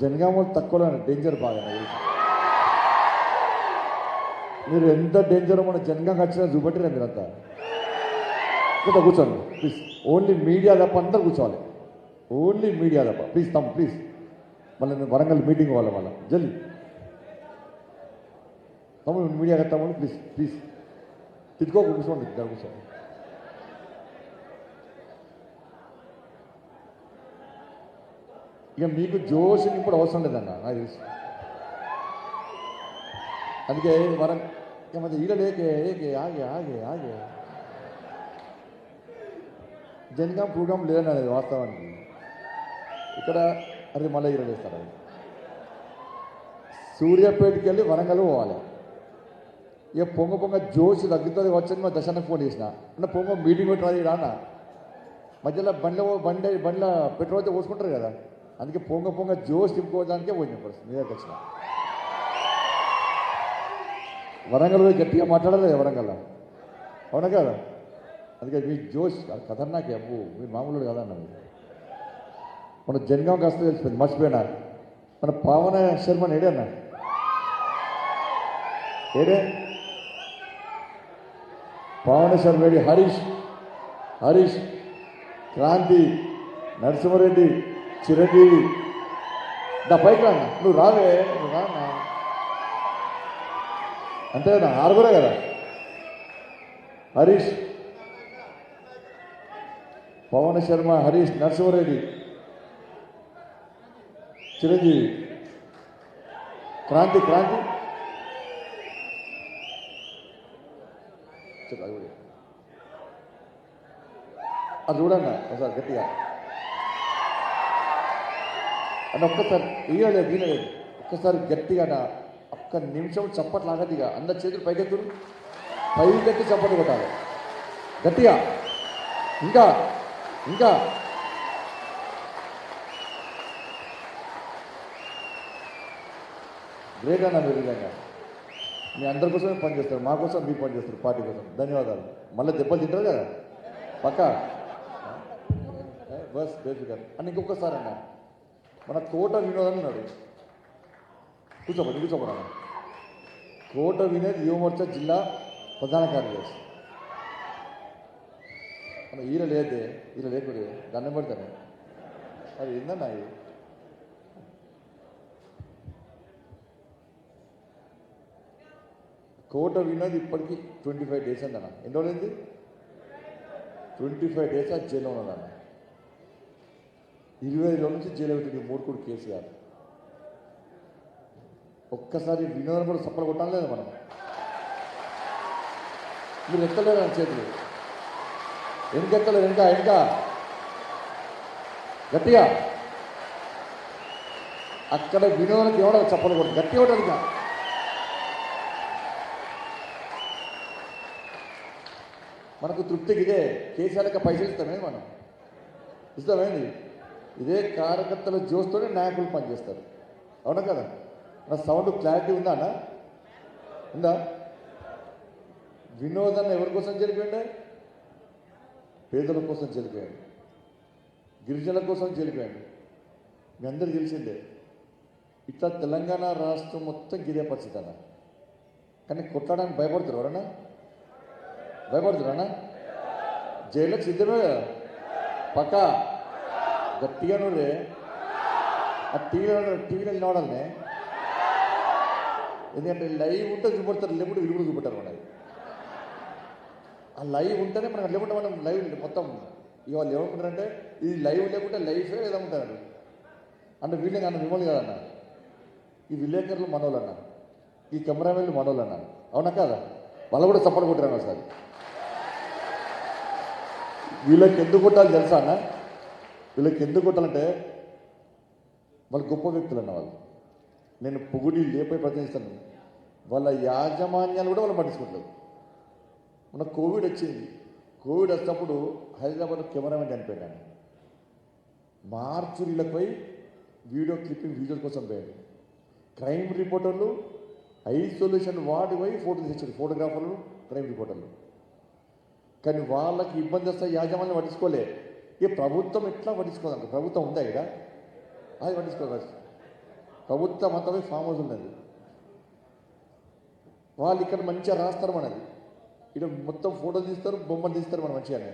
జనగామలు తక్కువలో డేంజర్ బాగా మీరు ఎంత డేంజర్ మన జనగాం వచ్చినా చూపెట్టిరా మీరంతా కూర్చోండి ప్లీజ్. ఓన్లీ మీడియా తప్ప అందరు కూర్చోవాలి. ఓన్లీ మీడియా తప్ప ప్లీజ్ తమ్ ప్లీజ్. మళ్ళీ నేను వరంగల్ మీటింగ్ వాళ్ళ మళ్ళీ జల్దీ తమ్ముడు మీడియా కట్టాము ప్లీజ్ ప్లీజ్. తిట్టుకోక కూర్చోండి కూర్చోండి. ఇక మీకు జోష్ ఇప్పుడు అవసరం లేదన్న నాకు తెలుసు. అందుకే వరం ఇక మధ్య ఈడ లేకే ఏకే ఆగే ఆగే ఆగే జనగాం ప్రోగ్రాం లేదని అనేది వాస్తవానికి. ఇక్కడ అది మళ్ళీ ఈడ వేస్తారు. అది సూర్యాపేటకి వెళ్ళి వరంగల్ పోవాలి. ఇక పొంగ జోష్ తగ్గుతుంది వచ్చని మా దశానికి ఫోన్ చేసిన అన్న పొంగ మీటింగ్ పెట్టాలి రాన్న మధ్యలో బండ్ల పెట్రోల్ అయితే పోసుకుంటారు కదా. అందుకే పొంగ జోష్ తిప్పుకోవడానికే పోయిన పరిస్థితి మీద వచ్చిన. వరంగల్ పోయి గట్టిగా మాట్లాడలేదు వరంగల్ అవునా కదా. అందుకే మీ జోష్ ఖతర్నాకే అబ్బు మీ మామూలు కదన్న. మన జనగాం కాస్త తెలిసిపోయింది మర్చిపోయినా. మన పవన శర్మ ఏడన్నా ఏడే పవన శర్మ ఏడి హరీష్ క్రాంతి నరసింహారెడ్డి చిరంజీవి నా పైకి రాన్న నువ్వు రావే నువ్వు రాన్నా అంతే కదా ఆరుగురే కదా. హరీష్ పవన్ శర్మ హరీష్ నరసింహారెడ్డి చిరంజీవి క్రాంతి అది చూడన్న ఒకసారి గట్టిగా అని ఒక్కసారి ఇయ్యలేదు వీలలేదు. ఒక్కసారి గట్టిగా ఒక్క నిమిషం చప్పట్లాగదిగా అందరి చేతులు పైకెత్తురు పైకెత్తి చప్పట్లు కొట్టాలి గట్టిగా. ఇంకా గ్రేట్ అన్న మీరు విధంగా మీ అందరి కోసమే పనిచేస్తారు. మా కోసం మీరు పనిచేస్తారు పార్టీ కోసం. ధన్యవాదాలు. మళ్ళీ దెబ్బలు తింటారు కదా పక్క బస్ బేఫికర్ అని ఇంకొకసారి అన్న మన కోట వినోదం ఉన్నాడు కూర్చోబడి కోట వినోద్ యువమోర్చా జిల్లా ప్రధాన కార్యదర్శి. మన ఈయన లేకపోతే దండం పెడతాను. అది ఏందన్నా ఇది కోట వినోద్ ఇప్పటికీ 25 days అందన్న. ఎన్ని రోజులైంది 25 days ఆ జైల్లో ఉన్నదన్న. 25 రోజుల నుంచి జైలు పెట్టింది మూడుకుడు కేసీఆర్. ఒక్కసారి వినోదం కూడా సప్పలు కొట్టాలి లేదా మనం. మీరు ఎక్కలేరు అని చేతులు ఎక్కలేరు వెనక గట్టిగా అక్కడ వినోదానికి ఎవడో చప్పలు కొట్టు గట్టిగా కొట్టాలి. ఇంకా మనకు తృప్తికి ఇదే. కేసీఆర్కి పైసలు ఇస్తామేది మనం ఇస్తామేంది. ఇదే కార్యకర్తల జోస్తోనే నాయకులు పనిచేస్తారు. అవునా కదా. నా సౌండ్ క్లారిటీ ఉందా అన్న ఉందా. వినోదన్న ఎవరి కోసం జరిపోయాడు. పేదల కోసం జరిపోయాడు. గిరిజనుల కోసం జరిపోయాడు. మీ అందరికీ తెలిసిందే. ఇట్లా తెలంగాణ రాష్ట్రం మొత్తం గిరే పరిస్థితి అన్న. కానీ కొట్టడానికి భయపడుతున్నారు ఎవరన్నా భయపడుతున్నారన్నా. జైలుకి సిద్ధమే కదా పక్క గట్టిగా నువ్వే ఆ టీవీలో నిలవడాలనే. ఎందుకంటే లైవ్ ఉంటే చూపెడతారు లేకుంటే వీళ్ళు కూడా చూపెట్టారు. మనకి ఆ లైవ్ ఉంటేనే మనకు లేకుంటే మనం లైవ్ మొత్తం ఇవాళ ఏమనుకుంటారంటే ఇది లైవ్ లేకుంటే లైఫే ఏదనుకుంటారు అంటే వీళ్ళే కన్నా మిమ్మల్ని కదన్నా. ఈ విలేకరులు మనోళ్ళన్న ఈ కెమెరామెన్లు మనోళ్ళన్న. అవునా కదా. వాళ్ళు కూడా సపోర్ట్ కొట్టారు ఒకసారి. వీళ్ళకి ఎందుకు కొట్టాలి తెలుసా అన్న. వీళ్ళకి ఎందుకు కొట్టాలంటే వాళ్ళు గొప్ప వ్యక్తులు అన్న. వాళ్ళు నేను పొగుడి లేపై ప్రతినిస్తాను. వాళ్ళ యాజమాన్యాలు కూడా వాళ్ళు పట్టించుకుంటారు. మన కోవిడ్ వచ్చింది. కోవిడ్ వచ్చినప్పుడు హైదరాబాద్లో కెమెరామెన్ చనిపోయాను. మార్చురీలపై వీడియో క్లిప్పింగ్ విజువల్ కోసం పోయాడు. క్రైమ్ రిపోర్టర్లు ఐసోలేషన్ వార్డు పోయి ఫోటోలు తెచ్చారు. ఫోటోగ్రాఫర్లు క్రైమ్ రిపోర్టర్లు. కానీ వాళ్ళకి ఇబ్బంది వస్తే యాజమాన్యం పట్టించుకోలే. ఈ ప్రభుత్వం ఎట్లా పట్టించుకోదంట. ప్రభుత్వం ఉందా ఇక్కడ అది పట్టించుకోవచ్చు. ప్రభుత్వం అంతా పోయి ఫామ్ హౌస్ ఉన్నది. వాళ్ళు ఇక్కడ మంచిగా రాస్తారు మనది, ఇక్కడ మొత్తం ఫోటోలు తీస్తారు, బొమ్మలు తీస్తారు మనం మంచిగానే.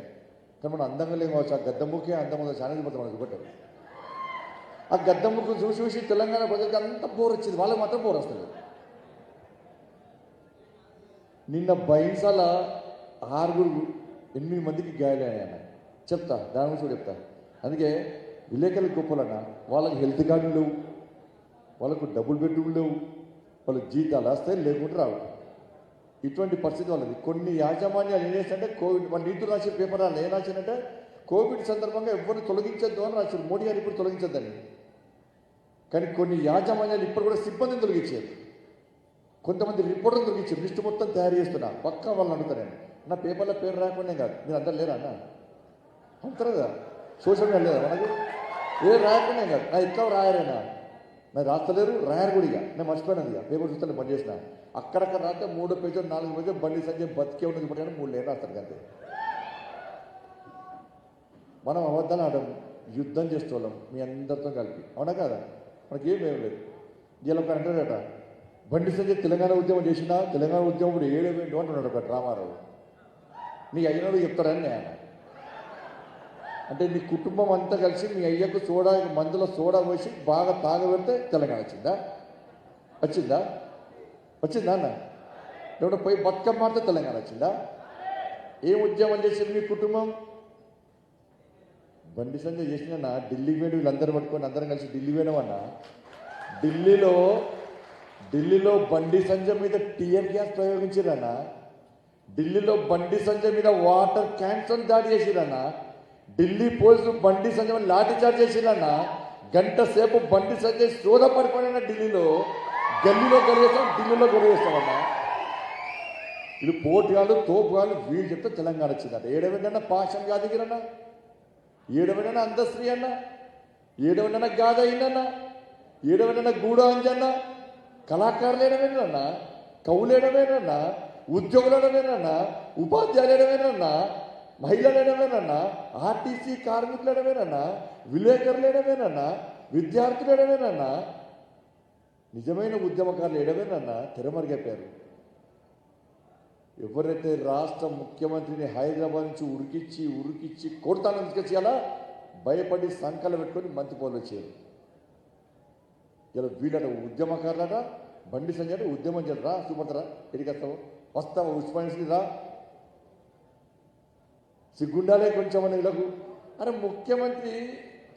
కానీ మనం అందంగా లేము కావచ్చు, ఆ గద్దముఖే అందంగా ఛానల్ పోతాం మనకు ఒకటి. ఆ గద్దముఖం చూసి చూసి తెలంగాణ ప్రజలకు అంత బోర్ వచ్చింది, వాళ్ళకి మాత్రం బోర్ వస్తుంది. నిన్న బైన్సాల 8 మందికి గాయాలయ్యాయన్న చెప్తా, దాని గురించి కూడా చెప్తా. అందుకే విలేకరులకు గొప్పలన్న, వాళ్ళకి హెల్త్ కార్డులు లేవు, వాళ్ళకు డబుల్ బెడ్రూమ్లు లేవు, వాళ్ళకి జీతాలు వస్తాయి లేకుంటే రావు. ఇటువంటి పరిస్థితి వాళ్ళది. కొన్ని యాజమాన్యాలు ఏం చేస్తారంటే కోవిడ్ మన నీతులు రాసే పేపర్ వాళ్ళు ఏం రాశారంటే కోవిడ్ సందర్భంగా ఎవరిని తొలగించొద్దు అని రాశారు. మోడీ గారు ఇప్పుడు తొలగించొద్దని. కానీ కొన్ని యాజమాన్యాలు ఇప్పుడు కూడా సిబ్బందిని తొలగించారు, కొంతమంది రిపోర్టర్లు తొలగించారు. లిస్టు మొత్తం తయారు చేస్తున్నా, పక్కా వాళ్ళని అడుగుతారండి. నా పేపర్లో పేరు రాకుండా కాదు, మీరు అందరు లేరా అన్న అంటారు కదా, సోషల్ మీడియా లేదా మనకు ఏ రాయకుండా కాదు. నా ఇట్లా రాయరేనా, నాకు రాస్తలేరు, రాయరు కూడా. ఇక నేను మర్చిపోయినది, ఇక పేపర్ చూస్తే బంద్ చేసిన. అక్కడక్కడ రాస్తే 3 పేజీలు 4 పేజీలు బండి సంజయ్ బతికే ఉన్నది కానీ 3 లేని రాస్తారు అంతే. మనం అబద్ధాలు ఆడడం, యుద్ధం చేస్తోళ్ళం మీ అందరితో కలిపి, అవునా కాదా? మనకేం లేదు. ఇలా ఒక అంటాడట, బండి సంజయ్ తెలంగాణ ఉద్యమం చేసినా తెలంగాణ ఉద్యమం ఇప్పుడు 7 అంటున్నాడు ఒక రామారావు. నీ అయినడు చెప్తారని ఆయన అంటే నీ కుటుంబం అంతా కలిసి మీ అయ్యకు సోడా మందులో సోడా పోసి బాగా తాగబెడితే తెలంగాణ వచ్చిందా? వచ్చిందా? వచ్చిందా అన్న? లేకుంటే పోయి బతుకమ్మ మారితే తెలంగాణ వచ్చిందా? ఏం ఉద్యమం చేసింది మీ కుటుంబం? బండి సంజయ్ చేసిన ఢిల్లీ పోయిన వీళ్ళందరూ పట్టుకొని అందరం కలిసి ఢిల్లీ పోయినామన్నా. ఢిల్లీలో బండి సంజయ్ మీద టీయర్ గ్యాస్ ప్రయోగించారన్నా. ఢిల్లీలో బండి సంజయ్ మీద వాటర్ క్యాన్స్ దాడి చేసిరన్నా. ఢిల్లీ పోలీసులు బండి సంజయ్ లాఠీ చార్జ్ చేసిరన్నా. గంట సేపు బండి సంజయ్ సోద పడిపోయిన ఢిల్లీలో, గల్లీలో గొడవేస్తాం, ఢిల్లీలో గొడవేస్తామన్నా. ఇది పోటీగాళ్ళు తోపుగాళ్ళు వీళ్ళు చెప్తే తెలంగాణ వచ్చిందట. ఏడవేడన్నా పాషం యాదగిరన్నా, ఏడవేడన్నా అందశ్రీ అన్న, ఏడవేడన్నా గాదయ్యన్న, ఏడవేడన్నా గూడ అంజన్న, కళాకారులు ఏడవేనన్నా, కవులు ఏడవేనన్నా, ఉద్యోగులు ఏడవేనన్నా, ఉపాధ్యాయులు ఏడవేనన్నా, మహిళలు ఏడవేనన్నా, ఆర్టీసీ కార్మికులు ఏడవేనన్నా, విలేకరులు ఏడవేనన్నా, విద్యార్థులు ఏడవేనన్నా, నిజమైన ఉద్యమకారులు ఏడవేనన్నా తెరమరుగైపోయారు. ఎవరైతే రాష్ట్ర ముఖ్యమంత్రిని హైదరాబాద్ నుంచి ఉరికిచ్చి కొడతానని తీసుకొచ్చేయాలా భయపడి సంకలు పెట్టుకొని మంత్రి పనులు వచ్చారు. ఇలా వీళ్ళట ఉద్యమకారులట. బండి సంజయ్ అంటే ఉద్యమం చేయరా, చూపడతారా, ఎడిగేస్తావు, వస్తావా, ఉస్మానియన్స్కి రా, సిగ్గుండాలే కొంచెం అని వీళ్ళకు. అరే ముఖ్యమంత్రి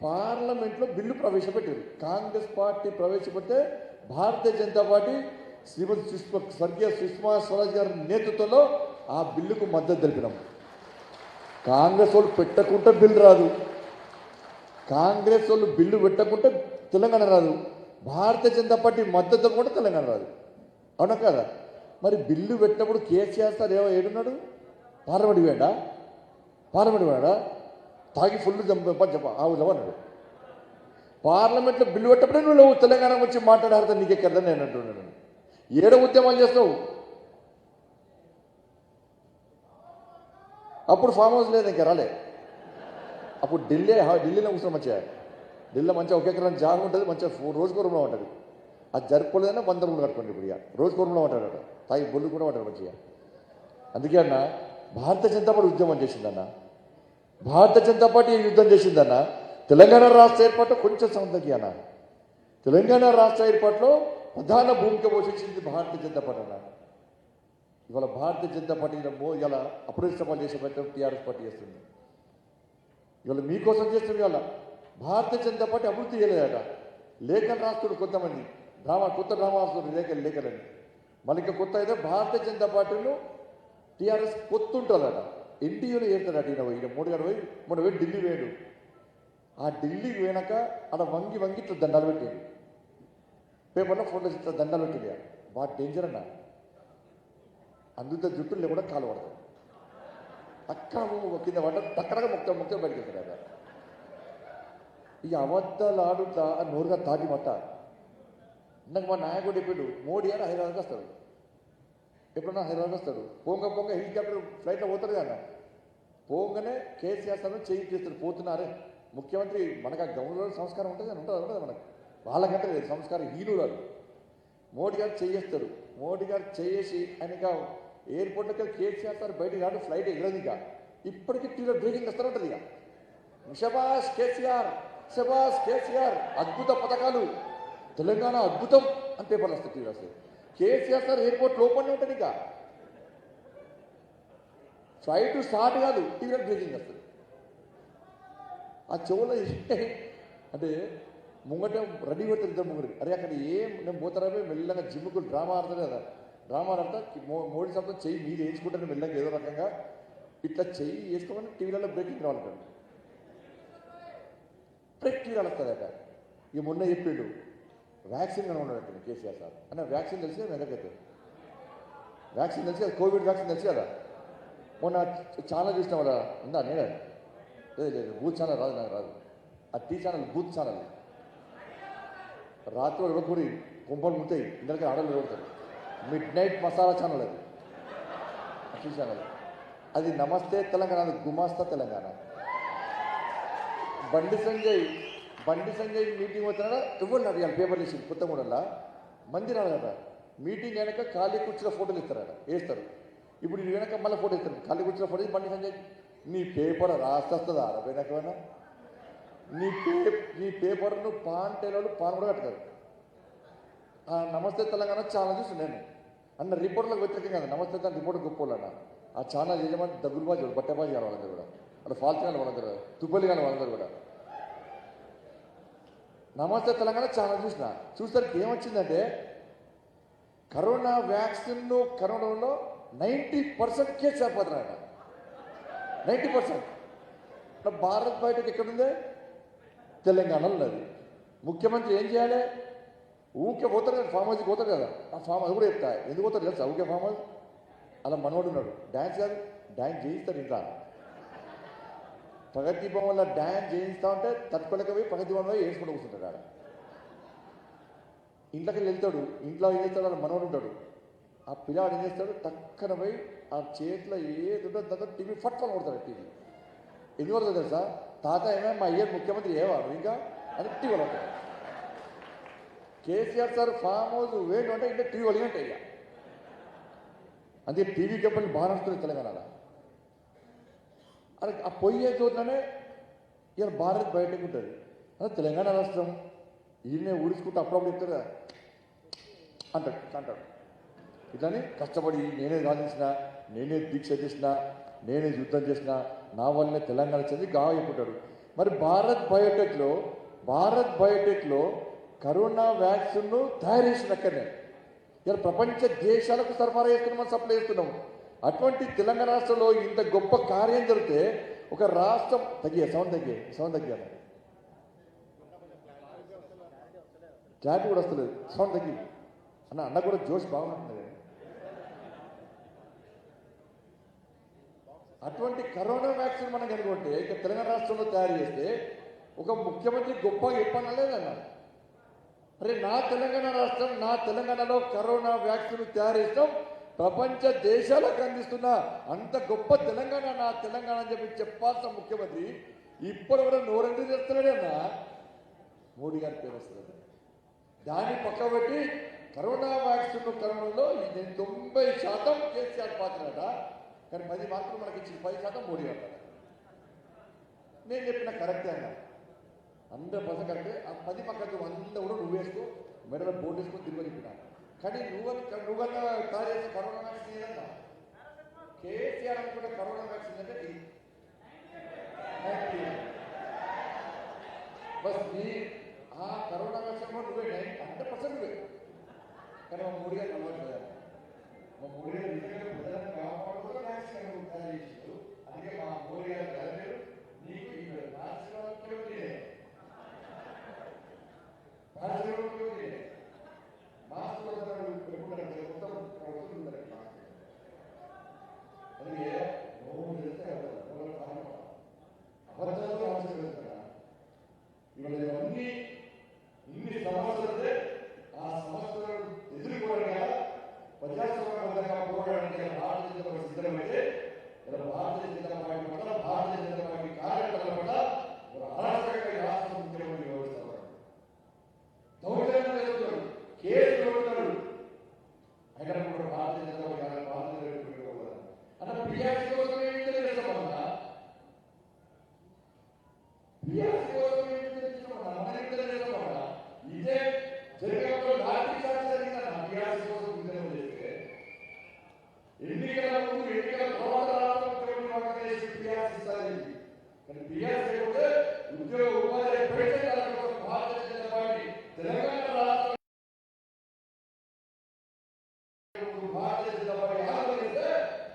పార్లమెంట్లో బిల్లు ప్రవేశపెట్టారు. కాంగ్రెస్ పార్టీ ప్రవేశపెడితే భారతీయ జనతా పార్టీ శ్రీమతి స్వర్గీయ సుష్మా స్వరాజ్ గారి నేతృత్వంలో ఆ బిల్లుకు మద్దతు తెలిపినాం. కాంగ్రెస్ వాళ్ళు పెట్టకుంటే బిల్లు రాదు, కాంగ్రెస్ వాళ్ళు బిల్లు పెట్టకుంటే తెలంగాణ రాదు, భారతీయ జనతా పార్టీ మద్దతు కూడా తెలంగాణ రాదు, అవునా కదా? మరి బిల్లు పెట్టినప్పుడు కేసీఆర్ సార్ ఏడున్నాడు? పార్లమెంట్ వేడా తాగి ఫుల్ అన్నాడు. పార్లమెంట్లో బిల్లు పెట్టినప్పుడే నువ్వు తెలంగాణ వచ్చి మాట్లాడారు, నీకెక్కడదని నేను అంటున్నాను. ఏడ ఉద్యమాలు చేస్తావు? అప్పుడు ఫామ్ హౌస్ లేదు, ఇంకా రాలే. అప్పుడు ఢిల్లీలో కూర్చొని మంచిగా, ఢిల్లీలో మంచిగా ఒక ఎకరాన్ని జాగా ఉంటుంది, మంచిగా రోజుకో రూమ్లో ఉంటుంది. అది జరుపుకోలేదన్నా 100 రూమ్లు కట్టుకోండి. ఇప్పుడు ఇక రోజుకో రూమ్లో ఉంటాడట, తాగి బొల్లు కూడా ఉంటాడు మంచిగా. అందుకే అన్న భారతీయ జనతా పార్టీ ఉద్యమం చేసిందన్న, భారతీయ జనతా పార్టీ యుద్ధం చేసిందన్న. తెలంగాణ రాష్ట్ర ఏర్పాటులో కొంచెం సంతకి అన్న, తెలంగాణ రాష్ట్ర ఏర్పాటులో ప్రధాన భూమిక పోషించింది భారతీయ జనతా పార్టీ అన్న. ఇవాళ భారతీయ జనతా పార్టీ ఇలా అప్రతిష్టపాలు చేసే ప్రయత్నం టీఆర్ఎస్ పార్టీ చేస్తుంది. ఇవాళ మీకోసం చేస్తుంది. ఇవాళ భారతీయ జనతా పార్టీ అభివృద్ధి చేయలేదట. లేఖలు రాస్తుడు కొంతమంది కొత్త డ్రామా రాస్తున్నారు, లేఖలని. మళ్ళీ ఇంకా కొత్త అయితే భారతీయ జనతా పార్టీలో టీఆర్ఎస్ పొత్తుంటుందట. ఎన్టీఏలో చేస్తాడట. ఈయన 3 గంటలు పోయి మొన్న పోయి ఢిల్లీ వేయడు. ఆ ఢిల్లీకి పోయినాక అలా వంగి ఇట్లా దండాలు పెట్టాడు, పేపర్లో ఫోటోస్ ఇట్లా దండాలు పెట్టింది. బాగా డేంజర్ అన్న. అందుతో జుట్టులు లేకుండా కాలు పడతాడు, అక్కడ కింద పడ్డ టక్కడగా మొత్తం బయటకు వెళ్తాడు. ఈ అబద్ధాలు ఆడుతా నోరుగా తాటి మట్ట. నాకు మా నాయకుడు చెప్పాడు, మోడీ గారు హైదరాబాద్కి వస్తాడు, ఎప్పుడన్నా హైదరాబాద్కి వస్తాడు. పొంగ హెలికాప్టర్ ఫ్లైట్లో పోతాడు కదా, పోగానే కేసీఆర్ సార్ చేయి చేస్తాడు. పోతున్నారే ముఖ్యమంత్రి, మనకు ఆ గవర్నర్ సంస్కారం ఉంటుంది అని ఉంటుంది మనకు. వాళ్ళకంటే లేదు సంస్కారం హీనురాలు. మోడీ గారు చేయేస్తారు. మోడీ గారు చేసి ఆయనగా ఎయిర్పోర్ట్లోకి కేసీఆర్ సార్ బయటికి రాడు, ఫ్లైట్ ఎగరదు. ఇక ఇప్పటికీ టీవీలో బ్రేకింగ్ వస్తూ ఉంటుంది. ఇక శబాష్ కేసీఆర్, శబాష్ కేసీఆర్, అద్భుత పథకాలు, తెలంగాణ అద్భుతం అని పేపర్లు వస్తాయి, టీవీలో వస్తాయి. కేసీఆర్ సార్ ఎయిర్పోర్ట్ లోపలనే ఉంటుంది. ఇక ఫ్లైట్ స్టార్ట్ కాదు, టీవీలో బ్రేకింగ్ వస్తుంది. ఆ చెవులో అంటే ముంగట రెడీ పెడతారు ఇద్దరు ముగ్గురు. అరే అక్కడ ఏం నేను పోతారా మెల్లగా జిమ్ముకు డ్రామా ఆడతారు కదా, డ్రామా ఆడతా మోడీ సార్తో చెయ్యి మీరు వేసుకుంటారు మెల్లగా ఏదో రకంగా ఇట్లా చెయ్యి వేసుకోమని టీవీలలో బ్రేకింగ్ రావాలి. బ్రేక్ టీవీలు వస్తుంది అక్కడ. ఇక మొన్న చెప్పిండు వ్యాక్సిన్ కనుగొన్నాడు కేసీఆర్ సార్. అన్న వ్యాక్సిన్ తెలిసి కదా మెదకైతే వ్యాక్సిన్ తెలిసి కదా, కోవిడ్ వ్యాక్సిన్ తెలిసి కదా. మొన్న ఛానల్ చూసినా కదా ఉందా, నేనే లేదు బూత్ ఛానల్ రాదు, నాకు రాదు. ఆ టీ ఛానల్ బూత్ ఛానల్ రాత్రి ఇవ్వకూరి కుంపలు ముతాయి, ఇందరికీ ఆడలు నిలబడతారు. మిడ్ నైట్ మసాలా ఛానల్ అది, టీ ఛానల్ అది. నమస్తే తెలంగాణ, అది గుమాస్తా తెలంగాణ. బండి సంజయ్ మీటింగ్ అవుతున్నాడా ఇవ్వండి అడిగాను, పేపర్లు వేసి కొత్తగూడెంలో మంది రాడట. మీటింగ్ వెనక ఖాళీ కూర్చున్న ఫోటోలు ఇస్తారట, వేస్తారు. ఇప్పుడు ఇది వెనక మళ్ళీ ఫోటో ఇస్తారు, ఖాళీ కూర్చున్న ఫోటో. బండి సంజయ్ నీ పేపర్ రాస్తొస్తుందా వెనకమైనా? నీ పేపర్ను పాన్ టైలర్లు పాన్ కూడా కట్టారు. నమస్తే తెలంగాణ ఛానల్ చూసి నేను అన్న రిపోర్ట్లకు వ్యతిరేకం కదా, నమస్తే తెలంగాణ రిపోర్ట్ గొప్పలన్న. ఆ ఛానల్ యజమాని దగ్గులు బాజు బట్టెబాజీ కానీ వాళ్ళందరూ కూడా, అలా ఫాల్తీ కానీ వాళ్ళందరూ, తుబ్బలి కానీ వాళ్ళందరూ కూడా. నమస్తే తెలంగాణ ఛానల్ చూసరికి ఏమొచ్చిందంటే కరోనా వ్యాక్సిన్ను కరోనాలో 90% కేసు చనిపోతున్నారట. 90%. భారత్ బయటకు ఎక్కడుంది? తెలంగాణలో ఉన్నది. ముఖ్యమంత్రి ఏం చేయాలి? ఊకే పోతారు కదా, ఫామ్ హౌస్కి పోతారు కదా. ఆ ఫామ్ హౌస్ కూడా చెప్తా ఎందుకు పోతారు తెలుసా? ఊకే ఫామ్ హౌస్ అలా మనోడు ఉన్నాడు, డ్యాన్స్ కాదు డ్యాన్స్ చేయిస్తారు. ఇంట్లో ప్రగతి భవన్లో డ్యాన్స్ చేయిస్తూ ఉంటే తట్టుకోలేక పోయి ప్రగతి భవన్ పోయి వేసుకుంటూ కూర్చుంటాడు. ఆడ ఇంట్లోకి వెళ్తాడు, ఇంట్లో ఏం చేస్తాడు? అలా మనోడు ఉంటాడు. ఆ పిల్లాడు ఏం చేస్తాడు? టక్కన పోయి ఆ చేతిలో ఏది ఉంటుందో దాంతో టీవీ ఫట్ఫల్ కొడతాడు. టీవీ ఎందుకు కొడతాడు తెలుసా? తాత ఏమైనా మా అయ్యారు ముఖ్యమంత్రి ఏవాడు ఇంకా అని టీవీ కొడతాడు. కేసీఆర్ సార్ ఫామ్ హౌస్ వేడు అంటే ఇంకా టీవీ ఒలిగంటే ఇక అందుకే టీవీ కంపెనీ బాగా నడుస్తుంది తెలంగాణలో. అది ఆ పొయ్యే చోట్లనే ఇలా భారత్ బయటకు ఉంటుంది. అదే తెలంగాణ రాష్ట్రం ఈయనే ఊడించుకుంటూ అప్పుడప్పుడు చెప్తారు అంటాడు. ఇట్లానే కష్టపడి నేనే సాధించిన, నేనే దీక్ష చేసిన, నేనే యుద్ధం చేసిన, నా వల్లనే తెలంగాణ చెంది గావ చెప్పుకుంటాడు. మరి భారత్ బయోటెక్లో కరోనా వ్యాక్సిన్ను తయారు చేసిన అక్కడనే ఇలా ప్రపంచ దేశాలకు సరఫరా చేస్తున్నాం, సప్లై చేస్తున్నాం. అటువంటి తెలంగాణ రాష్ట్రంలో ఇంత గొప్ప కార్యం జరిగితే ఒక రాష్ట్రం సౌండ్ తగ్గాను క్లారిటీ కూడా వస్తలేదు, సౌండ్ తగ్గి అన్న కూడా జోష్ బాగుంటుంది. అటువంటి కరోనా వ్యాక్సిన్ మనం కనుకుంటే ఇక తెలంగాణ రాష్ట్రంలో తయారు చేస్తే ఒక ముఖ్యమంత్రి గొప్పగా చెప్పాను లేదన్నారు. అరే నా తెలంగాణ రాష్ట్రం, నా తెలంగాణలో కరోనా వ్యాక్సిన్ తయారు చేస్తాం, ప్రపంచ దేశాలకు అందిస్తున్న అంత గొప్ప తెలంగాణ నా తెలంగాణ అని చెప్పాల్సిన ముఖ్యమంత్రి ఇప్పుడు కూడా నోరెందుకు చేస్తున్నాడన్నా మోడీ గారి పేరు వస్తుంది. దాన్ని పక్క పెట్టి కరోనా వ్యాక్సిన్ కరోనాలో 90% కేసీఆర్ పాత్రట, కానీ 10 మాత్రం మనకి ఇచ్చిన 10% మోడీ అంటారు. నేను చెప్పిన కరెక్టే అన్నా, 100% కరెక్టే. ఆ 10 పక్కకు 100 కూడా నువ్వు వేసుకో, మెడలో బోర్డు వేసుకొని తిరిగి చెప్పినా. కానీ నువ్వన్నా తయారు చేసే కరోనా వ్యాక్సిన్ ఏదన్నా కేసీఆర్ అనుకుంటే కరోనా వ్యాక్సిన్ అంటే బస్ నీ ఆ కరోనా వ్యాక్సిన్ కూడా నువ్వే 100% నువ్వే. కానీ మా మోడీ గారు నమ్మట్లేదు. మా మోడీ గారు కాపాడుతూ వ్యాక్సిన్ తయారు చేసారు. అందుకే మా మోడీ గారు చదివారు నీకు ఈ రాష్ట్రంలో మాస్క్ అందుకే అబద్ధాలు ఆలోచిస్తున్నా. ఇవాళ ఇవన్నీ ఇన్ని సమస్యలు, ఆ సమస్యలను ఎదుర్కోవడానికి ప్రజాస్వామ్యబద్ధంగా పోరాడడానికి భారతీయ జనతా పార్టీ సిద్ధమైతే భారతీయ జనతా పార్టీ ముందు ఎన్నికల తర్వాత రాష్ట్ర ముఖ్యమంత్రి వాగ్దానం చేసి టీఆర్ఎస్ ఇస్తారని, కానీ టీఆర్ఎస్ లేకపోతే ఉద్యోగ ఉపాధి పెన్షన్ కోసం భారతీయ జనతా పార్టీ తెలంగాణ రాష్ట్ర భారతీయ జనతా పార్టీ ఆందోళన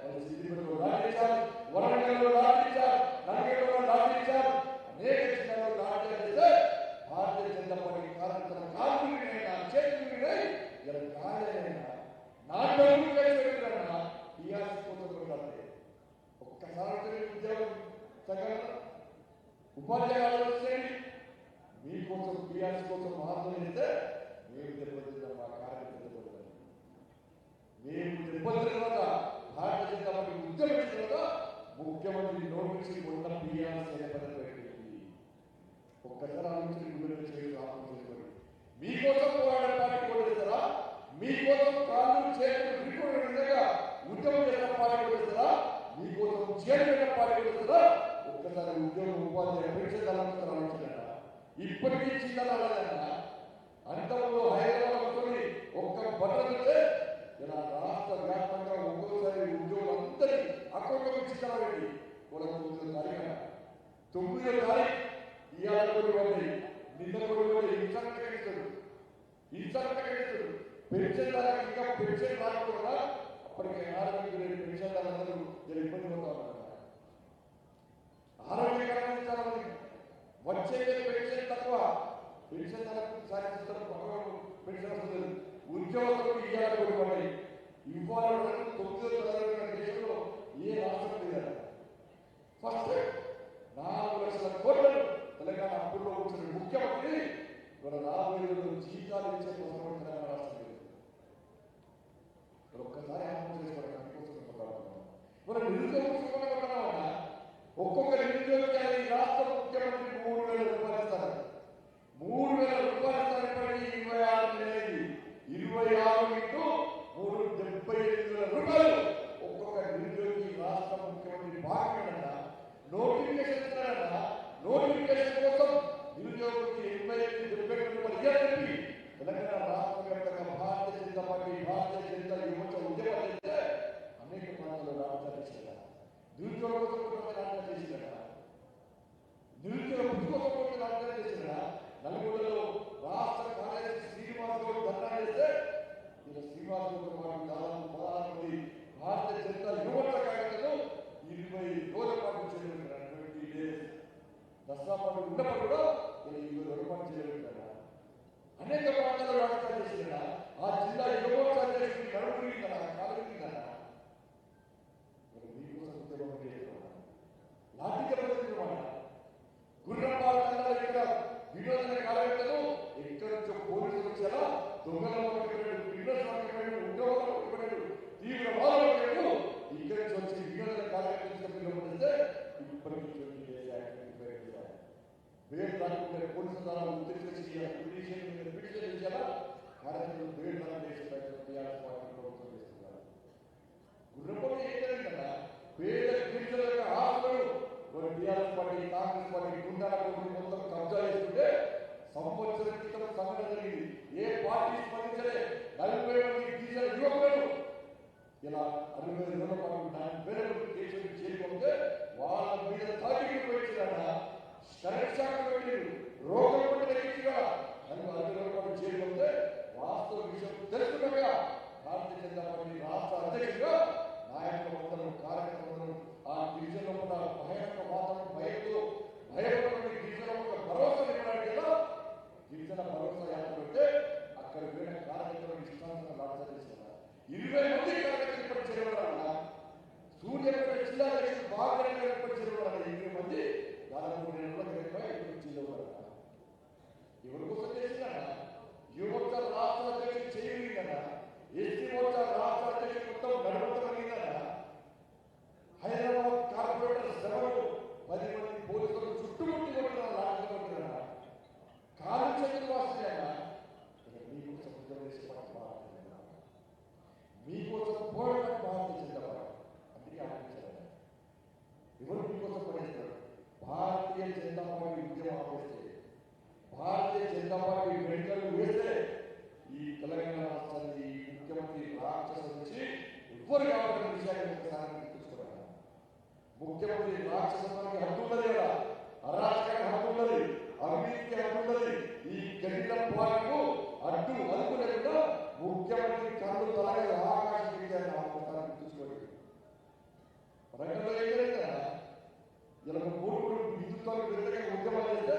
వాళ్ళు సిద్దిపేటలో లాఠీచారు, వరంగల్లో లాఠీచారు, నల్గొండలో లాఠీచారు, అనేక జిల్లాల్లో లాఠీచారు చేస్తే భారతీయ జనతా పార్టీ కార్యకర్తల కార్మికులైనా చేతులైనా ఇలా కార్యాలైనా నాటకం చేస్తున్నా టీఆర్ఎస్ కోసం కొట్లాడితే ఒక్కసారి ఉద్యోగం సంఘటన ఉపాధ్యాయులు వచ్చేయండి మీకోసం టీఆర్ఎస్ కోసం ఆందోళన చేస్తే మేము దెబ్బతిన్నాం, మా కార్యకర్తలు దెబ్బతిన్నాం. మేము దెబ్బతిన్న తర్వాత భారతీయ జనతా పార్టీ ఉద్యోగం ఇచ్చిన తర్వాత ముఖ్యమంత్రి నోటీసులు ఉన్న టీఆర్ఎస్ పెట్టింది. ఒక్కసారి ఆలోచించి మీకోసం పోరాడే పార్టీ కొడుతారా, మీకోసం కాళ్ళు చేతులు విడిపోయిన విధంగా ఉద్యమం చేసిన పార్టీ కొడుతారా, మీకోసం చేసిన పార్టీ కొడుతారా. ఒక్కసారి ఉద్యోగం ఉపాధ్యాయ పెన్షన్ ఆలోచించారా. ఇప్పటికీ చిన్నదన్నా అంతంలో హైదరాబాద్ ఒక్క భద్రతే ఇలా రాష్ట్ర వ్యాప్తంగా ఒక్కోసారి ఉద్యోగులు అందరి అకౌంట్లకు చిన్నవాడి కూడా 9వ తారీఖున 9వ తారీఖు ఇవాళ కూడా ఉన్నాయి, నిన్న కూడా ఇన్సర్టిఫికేట్ పెన్షన్ ధరకు ఇంకా పెన్షన్ రాకుండా అప్పటికే ఆరోగ్య పెన్షన్ ధరలందరూ ఇబ్బంది పడుతూ ఉన్నారు. ఆరోగ్యకరమైన వచ్చే పెన్షన్ తక్కువ, పెన్షన్ ధరకు సాధిస్తారు, పెన్షన్ వస్తుంది. ఉద్యోగులకు ఇవ్వాలి కూడా పడాయి. ఇవ్వాలి 9వ తారీఖు దేశంలో ఏ రాష్ట్రం లేదు. ఫస్ట్ 4 లక్షల కోట్లు తెలంగాణ అప్పుల్లో వచ్చిన ముఖ్యమంత్రి మన 40 రోజులు జీతాలు ఇచ్చే కోసం తెలంగాణ రాష్ట్రం లేదు. ఒక్కసారి ఆలోచన చేసుకోవడం మనం నిరుద్యోగం ఒక్కొక్క నిరుద్యోగాలు ఈ రాష్ట్ర ముఖ్యమంత్రి 3,000 రూపాయలు ఇస్తారు. 3,000 రూపాయలు ఇస్తారని 26 నెలలు 26 ఇంటూ 3 75,000 రూపాయలు ఒక్కొక్క నిరుద్యోగి రాష్ట్ర ముఖ్యమంత్రి బాధ్యత. నోటిఫికేషన్ ఇస్తారన్న నోటిఫికేషన్ కోసం నిరుద్యోగులకి 85,000 రూపాయలు ఇవ్వాలని తెలంగాణ రాష్ట్ర వ్యాప్తంగా భారతీయ జనతా పార్టీ భారతీయ జనతా యువత ఉద్యమాలు చేస్తే అనేక ప్రాంతాల్లో రాష్ట్రాలు చేశారు. నిరుద్యోగ రాష్ట్రాలు చేసినారా, నిరుద్యోగ పుట్టుకోసం రాష్ట్రాలు చేసినారా. నల్గొండలో రాష్ట్ర కార్యదర్శి శ్రీనివాస్ గౌడ్ ధర్నా చేస్తే ఇలా శ్రీనివాస్ గౌడ్ పాటు దాదాపు 16 మంది భారతీయ జనతా యువత కార్యకర్తలు 20 రోజుల పాటు చేయగలుగుతారు. 20 డేస్ దసరా పాటు ఉన్నప్పుడు కూడా ఇలా 20 రోజుల పాటు చేయగలుగుతారా. అనేక ప్రాంతాల్లో రాష్ట్రాలు చేసినారా. ఆ జిల్లా యువత అధ్యక్షుడు నడుపుకుంటారా, కాలుగుతున్నారా. మీకోసం ఉద్యోగం చేస్తున్నా లాఠీగా గుర్రపాల ఇక్కడ వినోదన కార్యకర్తలు ఎక్కడి నుంచో పోలీసులు వచ్చారా, దొంగల ఉద్యోగాలు తీవ్రవాదులు ఇక్కడి నుంచి వచ్చి వినోదన కార్యకర్తలు పిలువడితే ఇప్పటికీ వేరు రాకుండా పోలీసు ద్వారా ఉద్దేశించి పిటిషన్ కార్యకర్తలు వేరు చేసే టీఆర్ఎస్ పార్టీ ప్రభుత్వం చేస్తున్నారు. గుర్రపోటీ ఏం కదా పేద గిరిజనుల యొక్క ఆస్తులు TRS party Congress party Gundala మొత్తం కబ్జా చేసుకుంటే సంవత్సరం క్రితం సంఘటన జరిగింది. ఏ పార్టీ స్పందించలే. 40 మంది గిరిజన యువకులను ఇలా 60 రోజుల పాటు 40,000 మంది దేశం చేరుకుంటే వాళ్ళ మీద తాకిడి పెట్టిన కరెక్ట్ శాఖ పెట్టారు. రోగం పెట్టిగా 40 రోజుల పాటు చేరుకుంటే వాస్తవ విషయం తెలుసుకున్నాగా భారతీయ జనతా పార్టీ రాష్ట్ర అధ్యక్షుడిగా నాయకులందరూ కార్యకర్తలు ఆ గిరిజనుల భయానక వాతావరణం భయపడకుండా గిరిజన భరోసా ఇవ్వడానికి కదా గిరిజన భరోసా యాత్ర పెడితే అక్కడ వేరే కార్యకర్తలు ఇష్టాంతంగా రాష్ట్ర చేస్తున్నారు. 20 మంది కార్యకర్తలు ఇప్పటి చేరవాలన్న సూర్యపేట జిల్లా బాగా ఇప్పటి చేరవాలన్న 20 మంది దాదాపు 2 నెలల క్రితం జిల్లా ఎవరి కోసం చేసినా యువత రాష్ట్ర అధ్యక్షుడు చేయలేదు కదా. ఎస్టీ మోర్చా రాష్ట్ర అధ్యక్షుడు మొత్తం గడపడగలిగిందా. హైదరాబాద్ కార్పొరేటర్ సభలు 10 మంది పోలీసులు చుట్టుముట్టి కొట్టిన లాగా కాలు చేతులు వస్తున్నాయా. మీకోసం మీకోసం పోరాటం భారతీయ జనతా పార్టీ అందుకే ఆలోచించారు. ఎవరు మీకోసం పనిచేస్తారు. భారతీయ జనతా పార్టీ ఉద్యమం ఆపేస్తే భారతీయ జనతా పార్టీ వెంటనే వేస్తే ఈ తెలంగాణ రాష్ట్రాన్ని ముఖ్యమంత్రి రాక్షసు నుంచి ఎవ్వరు ముఖ్యమంత్రి రాక్షసానికి హక్కు ఉన్నది కదా, అరాచకానికి హక్కు ఉన్నది, అవినీతికి హక్కు ఉన్నది. ఈ గడిల పాలకు అడ్డు అదుపు లేకుండా ముఖ్యమంత్రి కళ్ళు తలగా ఆకాశం చూసుకోండి. రంగంలో ఏం కదా ఇలా మూడు విద్యుత్వానికి వ్యతిరేకంగా ఉద్యమాలు చేస్తే,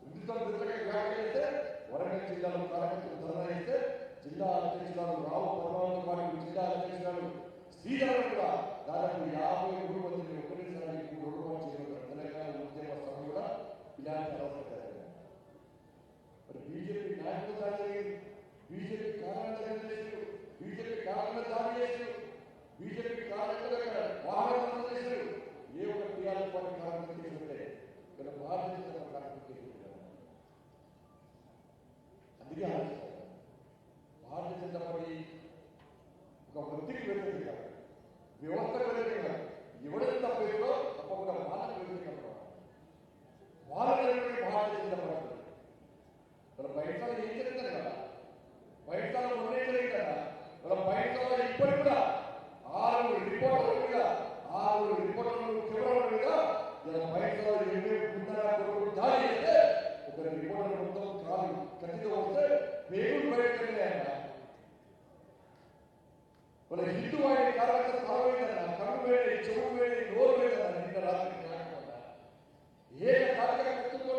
విద్యుత్వానికి వ్యతిరేకంగా వ్యాఖ్యలు చేస్తే, వరంగల్ జిల్లాలో కార్యకర్తలు ధర్నా చేస్తే జిల్లా అధ్యక్షురాలు రావు పర్వాలతో పాటు జిల్లా అధ్యక్షురాలు శ్రీధరన్ కూడా దాదాపు 53 మందిని ఒకటేసారి రోడ్డు చేయడం తెలంగాణ ఉద్యమ సభ కూడా ఇలాంటి అవసరం. మరి బీజేపీ నాయకులు దాడి జరిగింది, బీజేపీ కార్యాలయం చేశారు, బీజేపీ కార్యాలయం దాడి చేశారు, బీజేపీ కార్యకర్తలు వాహనాలు చేశారు. ఏ ఒక టీఆర్ఎస్ పార్టీ కార్యక్రమం చేస్తుంటే ఇక్కడ భారతీయ జనతా పార్టీ చేసుకుంటారు. అందుకే ఆలోచిస్తారు భారతీయ జనతా పార్టీ ఒక వృత్తికి వ్యతిరేకంగా, వ్యవస్థకు వ్యతిరేకంగా ఎవరైతే తప్పేదో తప్పకుండా వాళ్ళకి వ్యతిరేకంగా వాళ్ళని భారతీయ జనతా పార్టీ వాళ్ళ బయటలో ఏం జరిగింది కదా, బయటలో మొన్నే జరిగింది కదా, వాళ్ళ బయటలో ఇప్పటికి కూడా 6 రిపోర్టర్ల మీద 6 రిపోర్టర్లు కెమెరాల మీద ఇలా బయటలో దాడి చేస్తే ఒక రిపోర్టర్ మొత్తం కాలు కత్తితో వస్తే పేగులు బయటకెళ్ళాయన్న. వాళ్ళ హిందూ వాడి కార్యకర్త తలవేదన, కన్ను వేడి, చెవు వేడి, నోరు వేదన నిన్న రాత్రి ఏక కార్యకర్తతో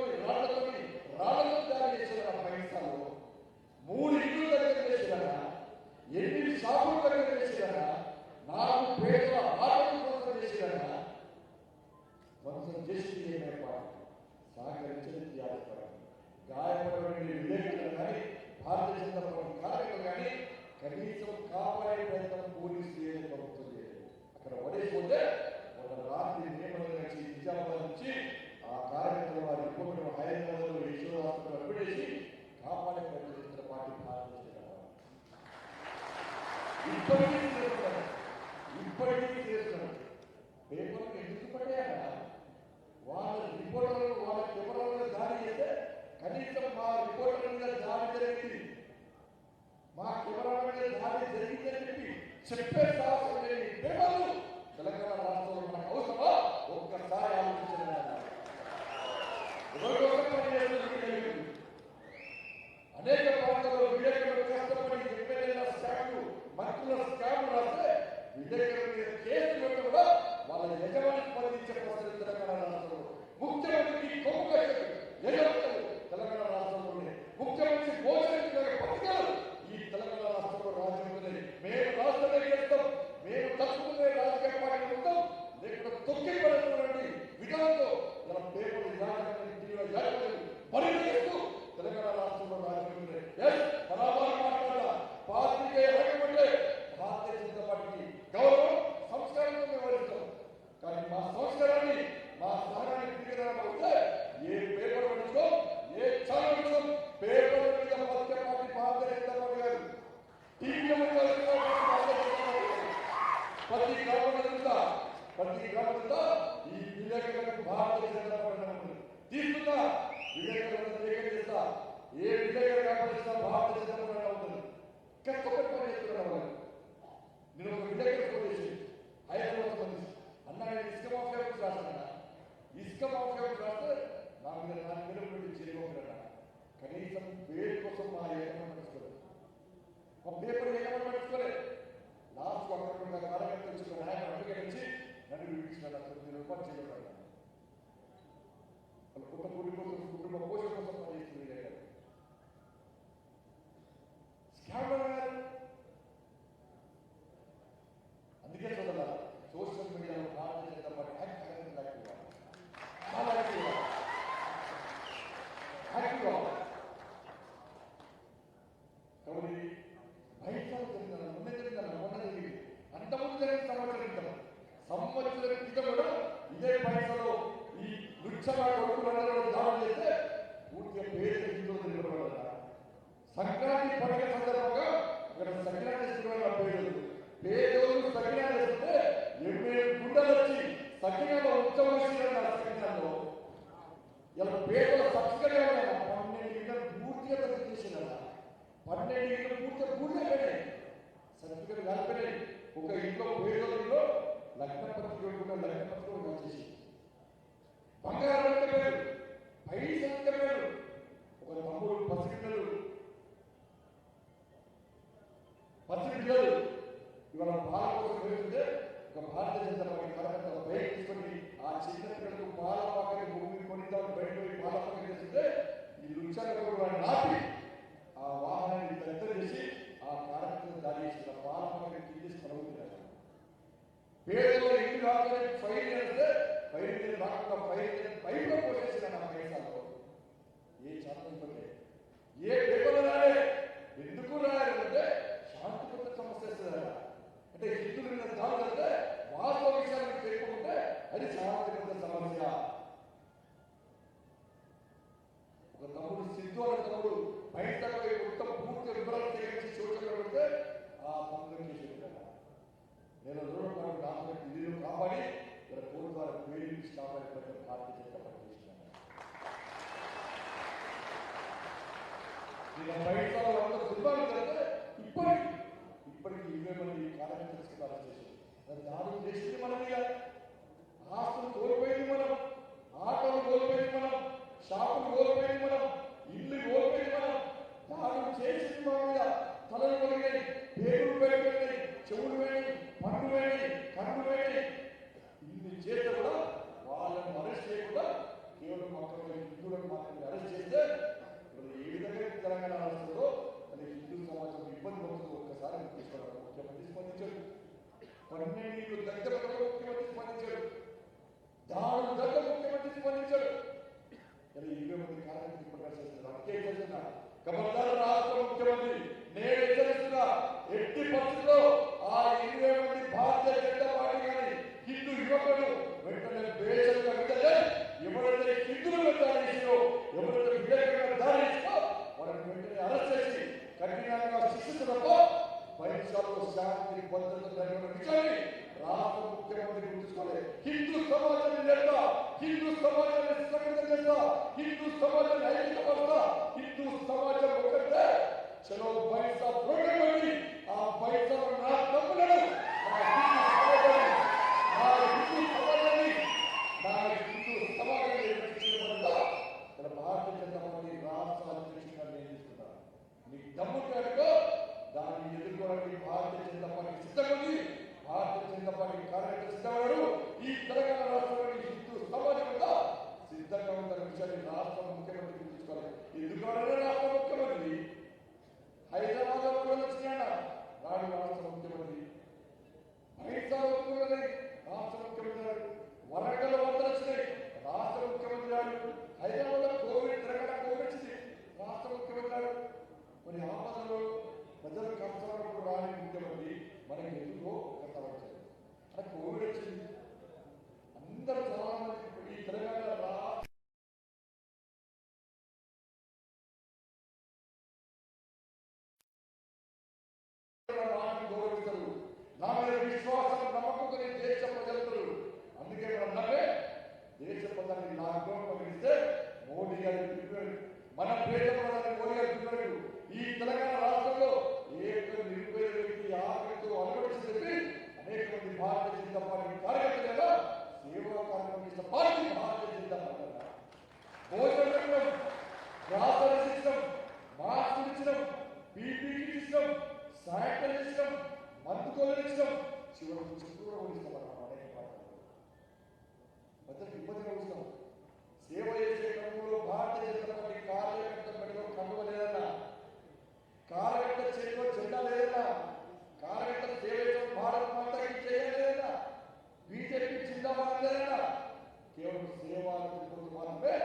రాళ్లతో దాడి చేసిన బయటలో 3 ఇళ్ళు దగ్గర చేసిన 8 షాపులు దగ్గర చేసిన 4 పేదల ఆరోగ్యం కోసం చేసిన వంశం చేసి సహకరించిన త్యాగపడాలి. గాయపడిన విలేకరులు కానీ భారతీయ జనతా పార్టీ కార్యకర్తలు కానీ కనీసం కాపాడే ప్రయత్నం పోలీసులు ప్రభుత్వం చేయాలి. అక్కడ పడేసిపోతే ఒక రాత్రి నియమనం వచ్చి నిజామాబాద్ నుంచి ఆ కార్యకర్తలు వారి రిపోర్టు హైదరాబాద్ యశోద హాస్పిటల్ అడ్మిటేసి కాపాడే ప్రయత్నం చేసిన పార్టీ భారతీయ జనతా పార్టీ. ఇప్పటికీ చేస్తున్నారు. పేపర్లు ఎందుకు పడ్డాయా? వాళ్ళ రిపోర్టర్లు వాళ్ళ కెమెరాల దాడి చేస్తే కనీసం మా రిపోర్టర్ల మీద దాడి జరిగింది, మా కెమెరాల మీద దాడి జరిగిందని చెప్పే సాహసం లేని పేపర్లు తెలంగాణ రాష్ట్రంలో మనకు అవసరమా? ఒక్కసారి ఆలోచించలేదు. అనేక ప్రాంతాల్లో విలేకరులు కష్టపడి ఎమ్మెల్యేల స్కామ్లు, మంత్రుల స్కామ్లు రాస్తే విలేకరుల మీద కేసులు పెట్టి కూడా వాళ్ళ యజమాని స్పందించే పరిస్థితి తెలంగాణ రాష్ట్రంలో. ముఖ్యమంత్రికి కొమ్ముకలు తెలంగాణ రాష్ట్రంలోనే, ముఖ్యమంత్రి భోజన పథకాలు ఈ తెలంగాణ రాష్ట్రంలో రాజ్యంలోనే. మేము రాష్ట్రంలో చేస్తాం, మేము తప్పుకునే రాజకీయ పార్టీలు ఉంటాం, లేకపోతే తొక్కి పడుతున్నటువంటి విధానంతో ఇలా పేపర్లు పరిగణిస్తూ తెలంగాణ రాష్ట్రంలో రాజ్యంలోనే బరాబర్ మాట్లాడాల. పార్టీకే రంగమంటే భారతీయ జనతా పార్టీకి గౌరవం, సంస్కారంతో వ్యవహరిస్తాం. కానీ మా సంస్కారాన్ని, మా స్థానాన్ని తిరిగితే ఏ పేపర్ పడుతుందో, ఏ ఛానల్ పడుతుందో పేపర్ మీద మధ్య పార్టీ భారతీయ జనతా పార్టీ గారు టీవీలో ప్రతి గ్రామంలో ఈ విలేకరులకు భారతీయ జనతా పార్టీ తీసుకున్నా విలేకరులను సేకరిస్తా. ఏ విలేకరు కాపాడిస్తా భారతీయ జనతా పార్టీ ఉంటుంది. కష్టపడి పని చేస్తున్నారు. నేను ఒక విలేకరు చేసి హైదరాబాద్ సంబంధించి అన్న ఇసుక మాఫియా రాస్తాను, ఇసుక మాఫియా రాస్తే నా మీద 4 వేలు చేయకుండా కనీసం పేరు కోసం మా ఏకమని పట్టుకోలేదు, మా పేపర్ ఏకమని పట్టుకోలేదు. లాస్ట్ అక్కడ కార్యకర్తలు వచ్చిన నాయకులు అడ్డుకరించి నన్ను విడిపించిన 9 రూపాయలు చేయబడ్డాను. వాళ్ళ కుటుంబ పోషణ కోసం పనిచేస్తుంది. అందుకే చూడాల సోషల్ మీడియాలో భారతీయ జనతా పార్టీ చాలా యాక్టివ్గా కాబట్టి బయట జరిగిన మొన్న జరిగింది, అంతకుముందు జరిగిన సంవత్సరం క్రితం కూడా ఇదే పైసలో ఈ వృక్షవాడ కొడుకులందరూ దాడి చేస్తే పూర్తిగా పేరు హిందువులు నిలబడాల. సంక్రాంతి పండుగ సందర్భంగా ఇక్కడ సంక్రాంతి పేరు పేదోళ్ళు సకినా చేస్తే 80 గుండెలు వచ్చి సకినాలో ఉత్సవం సకినాలో ఇలా పేదల సబ్సిడీ 12 గిన్నెలు పూర్తిగా తగ్గి చేసిన 12 గిన్నెలు పూర్తిగా పూర్తిగా పెట్టాయి, సర్టిఫికెట్ కలిపినాయి. ఒక ఇంట్లో పేదోళ్ళలో లగ్నపత్రిక కూడా లగ్నపత్రిక వచ్చేసి బంగారం అంటే పేరు పైసలు అంటే పేరు ఒక తమ్ముడు పసిపిల్లలు ఇవాళ పాల కోసం వెళ్తుంటే ఒక భారతీయ జనతా పార్టీ కార్యకర్త బయట తీసుకొని ఆ చిన్న పిల్లలకు పాల పాకెట్ భూమి కొనిద్దాం బయట పోయి పాల పాకెట్ చేస్తుంటే ఈ లుచ్చాలు నాపి ఆ వాహనాన్ని పెద్ద చేసి ఆ కార్యకర్తను దాడి చేసిన పాల పాకెట్ తీసి పడుతున్నారు. పేదలు ఇంటి రాగానే ఫైల్ చేస్తే ఫైల్ రాకుండా ఫైల్లో పోసేసిన నా పైసల్లో ఏ శాతం ఏ పేపర్లు రాలే ఎందుకు రాయాలంటే శాంతియుత సమస్య వస్తుందా అంటే హిందువుల మీద దాడులు అంటే వాస్తవ విషయాలను తెలుపుకుంటే అది శాంతియుత సమస్య. ఒక తమ్ముడు సిద్ధు అనే తమ్ముడు బయటకు మొత్తం పూర్తి వివరాలు సేకరించి సోషల్ పెడితే ఆ తమ్ముడు చేసేది నేను రోజు డాక్యుమెంట్ ఇల్లు కాపాడి ఇలా కోర్టు ద్వారా పేరు కాపాడే భారతీయ జనతా పార్టీ చేసినాను. ఇలా బయట వాళ్ళంతా దుర్భాగ్యం జరిగితే ఇప్పటికి 20 మంది కార్యకర్తలు అరెస్ట్ చేశారు. దాడులు చేసింది మనం, ఇక ఆస్తులు కోల్పోయింది మనం, ఆటోలు కోల్పోయింది మనం, షాపులు కోల్పోయింది మనం, ఇల్లు కోల్పోయింది మనం, దాడులు చేసింది మనం మీద తలలు పోయినాయి, పేగులు పోయినాయి, చెవులు పోయినాయి, పండు పోయినాయి, కన్ను పోయినాయి. ఇన్ని చేస్తే కూడా వాళ్ళని అరెస్ట్ చేయకుండా కేవలం అక్కడ హిందువులకు మాత్రమే అరెస్ట్ చేస్తే ఏ విధంగా తెలంగాణ రాష్ట్రంలో అది హిందూ సమాజం ఇబ్బంది పడుతుంది ఒక్కసారి తీసుకోవడం ముఖ్యమంత్రి స్పందించాడు. 12 దగ్గర ముఖ్యమంత్రి స్పందించాడు. దాడు దగ్గర ముఖ్యమంత్రి స్పందించాడు. 20 మంది కార్యకర్తలు ప్రకాశిస్తున్నారు. అందుకే చేస్తున్నా ఖబర్దార్ రాష్ట్ర ముఖ్యమంత్రి నేను హెచ్చరిస్తున్నా, ఎట్టి పరిస్థితుల్లో ఆ 20 మంది భారతీయ జనతా పార్టీ కానీ హిందూ యువకులు వెంటనే బేషంగా విడుదల ఎవరైతే హిందువులు దాడి చేసినో ఎవరైతే వివేకంగా దాడి చేసినో వాళ్ళని వెంటనే అరెస్ట్ చేసి కఠినంగా శిక్షించడంతో పరీక్షల్లో శాంతి భద్రత విషయాన్ని రాష్ట్ర ముఖ్యమంత్రి గుర్తుంచుకోవాలి. హిందూ సమాజాన్ని లేదా హిందూ సమాజాన్ని సంఘటన చేస్తా, హిందూ సమాజాన్ని ఐక్యపరుస్తా, హిందూ సమాజం ఒకటే చలో పైసా ప్రోగ్రామ్ అని ఆ పైసా నా తమ్ములను భారతీయ జనతా పార్టీ రాష్ట్ర అధ్యక్షుడిగా నియమిస్తున్నారు. మీకు దమ్ము కాదుకో దాన్ని ఎదుర్కోవడానికి భారతీయ జనతా పార్టీ సిద్ధంగా, భారతీయ జనతా పార్టీ కార్యకర్తలు సిద్ధమన్నారు. ఈ తెలంగాణ రాష్ట్రంలోని హిందూ సమాజం కూడా సిద్ధంగా ఉన్న విషయాన్ని రాష్ట్ర ముఖ్యమంత్రి గుర్తుంచుకోవాలి. ఎందుకంటే రాష్ట్ర ముఖ్యమంత్రి హైదరాబాద్ లో వచ్చినా నాడు రాష్ట్ర ముఖ్యమంత్రి, హైదరాబాద్ రాష్ట్ర ముఖ్యమంత్రి, వరంగల్ వద్దలు వచ్చినాయి రాష్ట్ర ముఖ్యమంత్రి గారు, హైదరాబాద్ లో కోవిడ్ తెలంగాణ కోవిడ్ వచ్చింది రాష్ట్ర ముఖ్యమంత్రి గారు. మరి ఆపదలో ప్రజల కష్టాలకు రాని ముఖ్యమంత్రి మనకి ఎందుకో కథ వచ్చింది. అక్కడ కోవిడ్ వచ్చింది, అందరూ చాలా మంది ఈ తెలంగాణ గౌరవిస్తారు. నా మీద విశ్వాసం నమ్మకంతో దేశ ప్రజలు, అందుకే మనం నమ్మే దేశ ప్రజల్ని లాక్డౌన్ పంపిస్తే మోడీ గారి పిలుపు, మన పేద ప్రజలు మోడీ గారి పిలుపు ఈ తెలంగాణ రాష్ట్రంలో ఏ నిరుపేద వ్యక్తి ఆకలితో అనుభవించి చెప్పి అనేక మంది భారతీయ జనతా పార్టీ కార్యకర్తలుగా సేవా కార్యక్రమం చేసిన పార్టీ భారతీయ జనతా పార్టీ. భోజన రంగం, గ్రాసరీ సిస్టమ్, మాస్క్ ఇచ్చడం, పీపీఈ ఇచ్చడం, శానిటైజర్ ఇచ్చడం, మందుకోలు ఇచ్చడం, చివరికి చుట్టూరు ఇష్టపడతాం. అనేక పార్టీలు ప్రజలకు ఇబ్బందిగా ఉంచుతాం. సేవ చేసే క్రమంలో భారతీయ జనతా పార్టీ కార్యకర్త మెడలో కండువ లేదన్నా, కార్యకర్త చేతిలో జెండా లేదన్నా, కార్యకర్త సేవ భారత్ మాతకి చేయలేదన్నా, బీజేపీ జిందాబాద్ లేదన్నా, కేవలం సేవలు మాత్రమే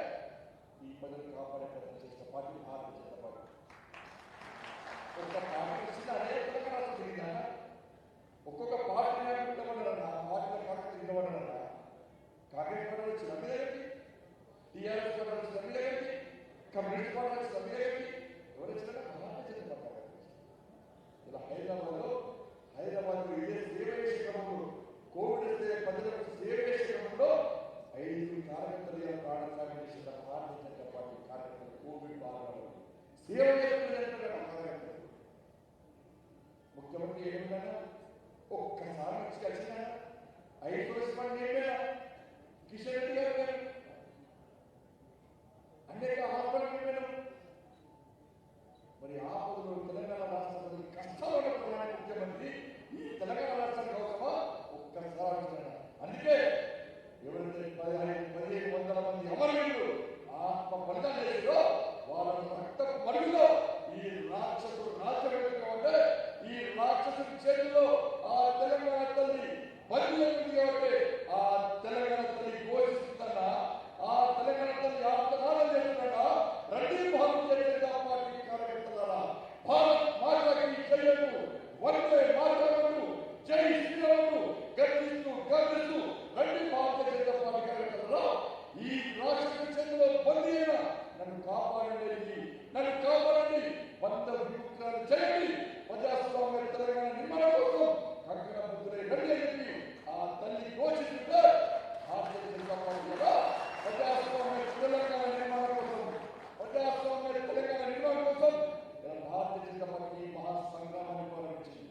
ఈ ప్రజలు కాపాడే ప్రయత్నం చేసిన పార్టీ భారతీయ జనతా పార్టీ. ఒక్క పార్టీ వచ్చింది అదే తెలంగాణ జరిగిందా? ఒక్కొక్క పార్టీ నాయకులు ఉండమన్నారన్నా, పార్టీలో కార్యకర్తలు ఉండమన్నారన్నా, కాంగ్రెస్ పార్టీ వచ్చి నమ్మి దగ్గరికి, టీఆర్ఎస్ పార్టీ వచ్చి నమ్మి దగ్గరికి, కమ్యూనిస్ట్ పార్టీ వచ్చి నమ్మి దగ్గరికి, ఎవరు వచ్చినా భారతీయ జనతా పార్టీ. ఇలా హైదరాబాద్ ఇదే సేవ చేసే క్రమంలో, కోవిడ్ వస్తే ప్రజలకు సేవ చేసే క్రమంలో 5 కార్యకర్తలు ప్రాణత్యాగం చేసిన భారతీయ జనతా పార్టీ కార్యకర్తలు కోవిడ్ బాధలు సేవ చేస్తున్నారు. ముఖ్యమంత్రి ఏమన్నా ఒక్కసారి వచ్చి కలిసిన రాక్షసుడి చేతిలో ఆ తెలంగాణ తల్లి బందీ ఉంది కాబట్టి ఆ తెలంగాణ తల్లి ఘోషిస్తుందన్నా, ఆ తెలంగాణ తల్లి ఆత్మనాదం చేస్తుందన్నా. రండి భారతీయ జనతా పార్టీ కార్యకర్తలారా, భారత్ మాతకి జయము, వందే మాతరము, జై శ్రీరాము గర్జిస్తూ గర్జిస్తూ రండి భారతీయ జనతా పార్టీ కార్యకర్తలారా. ఈ రాక్షసుడి చేతిలో బందీ అయిన నన్ను కాపాడండి, నన్ను కాపాడండి, వంద విముక్తులను చేయండి, ప్రజాస్వామ్య తెలంగాణ నిర్మాణం కోసం కంకణ బుద్ధులై రండి అని చెప్పి ఆ తల్లి ఘోషిస్తుంటే భారతీయ జనతా పార్టీ కూడా ప్రజాస్వామ్య తెలంగాణ నిర్మాణం కోసం, ప్రజాస్వామ్య తెలంగాణ నిర్మాణం కోసం భారతీయ జనతా పార్టీ మహాసంగ్రామాన్ని ప్రారంభించింది.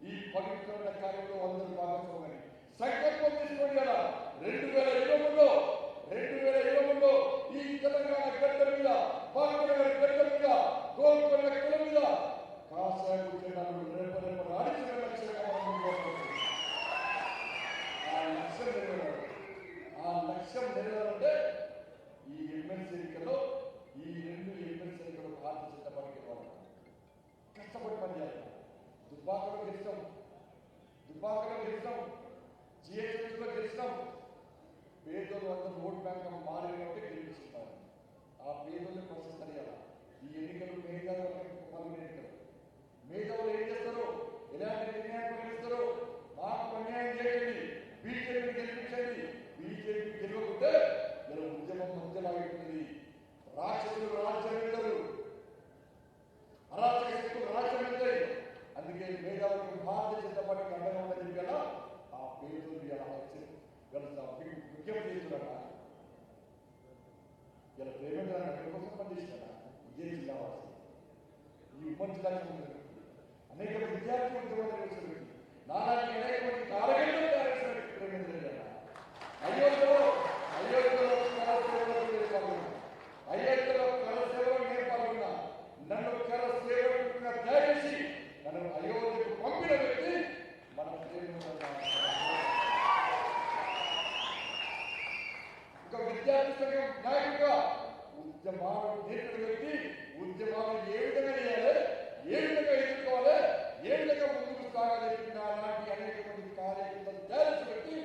ఈ పవిత్రమైన కార్యంలో అందరూ భాగస్వామ్యం సంకల్పం తీసుకోండి కదా. 2023లో ఈ తెలంగాణ గడ్డ మీద, భారతనగర్ గడ్డ మీద, గోల్కొండ కుల మీద కాషాయ జెండాలు రేపరేపు ఆడించిన లక్ష్యంగా ఆ లక్ష్యం నెరవేరాలంటే ఈ ఎమ్మెల్సీ ఎన్నికల్లో, ఈ 2 ఎమ్మెల్సీ ఎన్నికల్లో భారతీయ జనతా పార్టీ కష్టపడి పనిచేయాలి. దుబ్బాకలో గెలిచాం, జిహెచ్ఎంసీలో గెలిచాం. పేదలు అందరూ ఓట్ బ్యాంక్ మారిన కాబట్టి గెలిపిస్తున్నారు. ఆ పేదల్ని ప్రశ్నిస్తారు కదా. ఈ ఎన్నికలు మేధావులు ఏం చేస్తారు, ఎలాంటి నిర్ణయాలు పరిగణిస్తారో మాకు అన్యాయం చేయండి, బీజేపీ గెలిపించండి. బీజేపీ గెలవకుంటే ఇలా ఉద్యమం మధ్యలాగుతుంది. రాక్షసులు రాజ్యం వెళ్తారు, అరాచక శక్తులు రాజ్యం వెళ్తాయి. అందుకే మేధావులకు భారతీయ జనతా పార్టీకి అండగా ఉందని కదా ఆ పేదలు విజ్ఞప్తి చేస్తున్నారా. ఇలా ప్రేమేంద్ర ఎక్కడి కోసం పనిచేసినారా? ఇదే జిల్లా వాసి, ఈ ఉమ్మడి జిల్లాకి అనేక విద్యార్థి ఉద్యోగాలు వేసిన వ్యక్తి, నాలాంటి అనేక మంది కార్యకర్తలు తయారు చేసిన వ్యక్తి ప్రేమేంద్ర రెడ్డి అన్న. అయోధ్యలో కళ సేవలో నేను పాల్గొన్నా. నన్ను కళ సేవకుగా దయచేసి నన్ను అయోధ్యకు పంపిన వ్యక్తి మన ప్రేమేంద్ర. ఒక విద్యార్థి సంఘం నాయకుడిగా ఉద్యమాలను నేర్పిన వ్యక్తి, ఉద్యమాలను ఏ విధంగా చేయాలి, ఏ విధంగా ఎదుర్కోవాలి, ఏ విధంగా ముందుకు సాగాలి అలాంటి అనేక మంది కార్యకర్తలు తయారు వ్యక్తి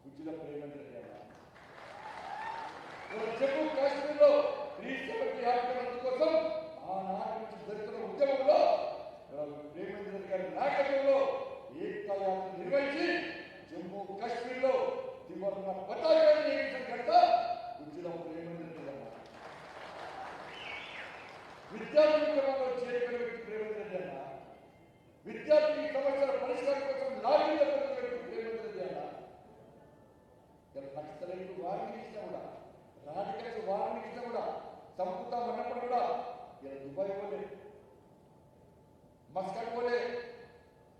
ఉజ్జల ప్రేమేంద్ర రెడ్డి. జమ్మూ కాశ్మీర్లో 370 ఆర్టికల్ కోసం ఆనాటి నుంచి జరుగుతున్న ఉద్యమంలో ప్రేమేంద్ర రెడ్డి గారి నాయకత్వంలో ఏకతా యాత్ర నిర్వహించి జమ్మూ కాశ్మీర్లో దివర్ణ పతాకాన్ని ఎగిరించిన ఘనత ఉజ్జల ప్రేమేంద్ర రెడ్డి అన్నారు. విద్యార్థి ఉద్యమంలో చేరిన వ్యక్తి ప్రేమేంద్ర రెడ్డి అన్న. విద్యార్థి సమస్యల పరిష్కారం కోసం లాభీల వ్యక్తి ప్రేమేంద్ర రెడ్డి అన్న. నక్సలైట్లు వారిని ఇచ్చినా కూడా, రాజకీయ వారిని ఇచ్చినా కూడా, చంపుతామన్నప్పుడు కూడా ఇలా దుబాయ్ పోలే, మస్కట్ పోలే,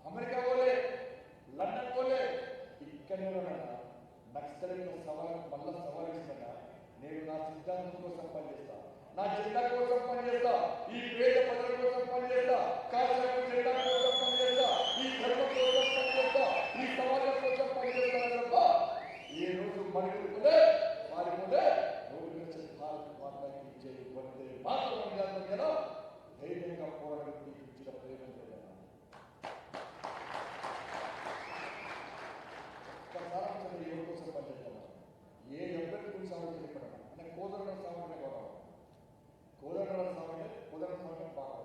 అమెరికా పోలే, లండన్ పోలే, ఇక్కడనే ఉన్నాడు. నక్సలైట్ల సవాలు మళ్ళా సవాలిస్తున్నా. నేను నా సిద్ధాంతం కోసం పనిచేస్తా, నా జెండా కోసం పనిచేస్తా, ఈ పేద ప్రజల కోసం పనిచేస్తా, కాషాయ జెండా కోసం పనిచేస్తా, ఈ ధర్మం కోసం పనిచేస్తా, ఈ సమాజం కోసం పనిచేస్తా తప్ప ఏ రోజు మనుషులే వారి ముందే రోడ్డు భారత్ మాట్లాడి వందే మాత్రం కదా ధైర్యంగా పోరాడి ఇచ్చిన ప్రేమేంద్ర రెడ్డి. సారాంశంగా ఎవరి కోసం పనిచేస్తాను, ఏ అభ్యర్థి గురించి ఆలోచన చెప్పడం అంటే కోదండ సామాన్య గౌరవం, కోదండరావు సామాన్య బాగా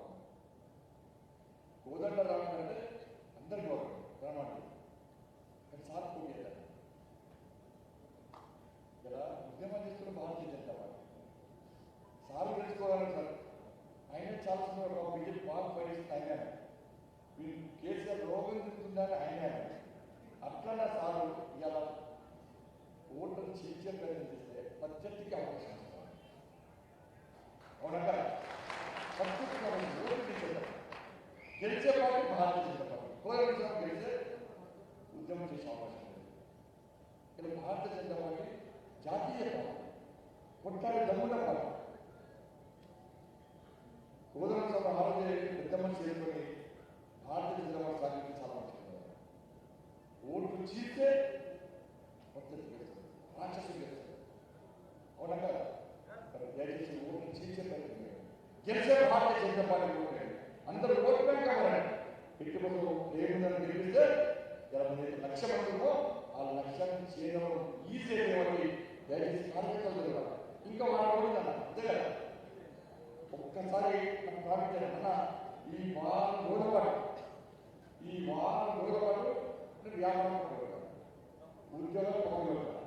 కోదండరావు అంటే అందరి గౌరవం రామాడు. కానీ సార్ పోటీ ఇలా ఉద్యమం చేస్తున్న భారతీయ జనతా పార్టీ సార్ తెలుసుకోవాలని సార్ ఆయన చాలా బీజేపీ బాగా పనిచేస్తుంది. ఆయన కేసీఆర్ రోగం తిరుగుతుందని ఆయన అట్లా సారు ఇలా ఓటర్ చేసే ప్రయత్నం చేస్తే పద్ధతికి అవకాశం ఇస్తారు. అవునంటారా? పద్ధతిగా ఓటు చేసేస్తారు. గెలిచే పార్టీ భారతీయ జనతా పార్టీ, కోరిక గెలిచే ఉద్యమం చేసే అవకాశం లేదు. ఇలా భారతీయ జనతా పార్టీ జాతీయ పార్టీ, కొట్టాలి దమ్ముల పార్టీ. కోదన సభ ఆరోగ్య ఉద్యమం చేసుకొని భారతీయ జనతా పార్టీ సాగించి చాలా మంచిది. ఓట్లు చీస్తే పద్ధతి గెలుస్తుంది, రాక్షసులు గెలుస్తుంది. అవునా? దయచేసి ఓట్లు చీల్చే ప్రయత్నం గెలిచే భారతీయ జనతా పార్టీ ఓటు అందరూ ఓటు బ్యాంక్ అవ్వాలండి. పెట్టుబడి కార్యకర్తలు తిరగాలి. ఇంకా వారం రోజులు అన్న అంతే కదా. ఒక్కసారి మనం భావించాలి అన్న ఈ వారం రోజుల పాటు నేను వ్యాపారం పోగొట్టాను, ఉద్యోగం పోగొట్టాను,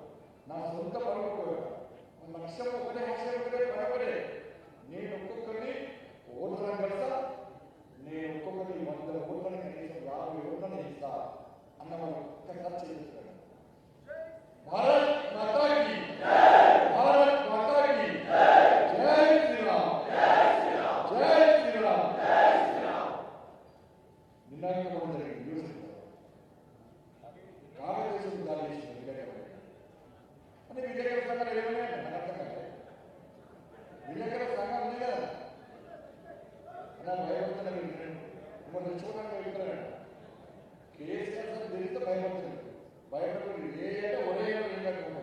నా సొంత పనులు పోగొట్టాను. మన లక్ష్యం ఒకటే భయపడే నేను ఒక్కొక్కరిని ఓట్లను పెడతా, నేను ఒక్కొక్కరిని 100 ఓట్లని కనీసం 50 ఓట్లని ఇస్తా అన్న వాళ్ళు ఒక్కసారి చేస్తారు. భారత్ మాతా కీ భారత్ మాతా కీ జై శ్రీరామ్ జై శ్రీరామ్. నిన్న కాంగ్రెస్ దాడి చేసిన విలేకరులు అంటే విలేకరుల సంఘాలు ఏమైనా నాకు అర్థం కాదు. విలేకరుల సంఘాలు ఉంది కదా అలా భయపడుతున్నారు. మిమ్మల్ని చూడడానికి వెళ్తున్నాడు కేసీఆర్ సార్ తెలిస్తే భయపడుతున్నారు. భయపడుతుంది ఏ అంటే ఒరే విలేకరులు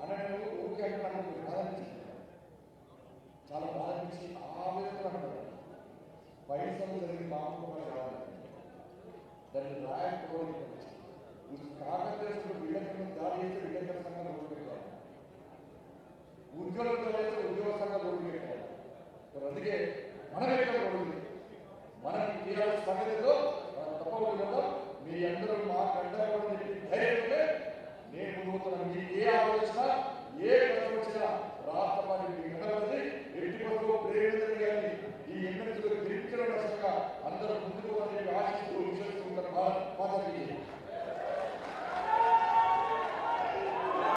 అన్నట్టు ఊరికే అంటే నాకు బాధ అనిపించింది, చాలా బాధ అనిపించి ఆవేదన అంటారు. వైఎస్ఆర్ జరిగిన మామూలు కావాలి దాన్ని రాయకపోవడం కాంగ్రెస్ విలేకరులను దాడి చేస్తే విలేకరుల సంఘాలు రోడ్డు పెట్టాలి, ఉద్యోగులతో అయితే ఉద్యోగ సంఘాలు రోడ్డు పెట్టాలి. అందుకే మన వ్యక్తులు రోడ్డు మనకి టీఆర్ఎస్ సంగతితో తప్పకుండా మీ అందరూ మా కంటే ధైర్యం నేను ముందుకున్నాను. మీకు ఏ ఆలోచన ఏ కష్టం వచ్చినా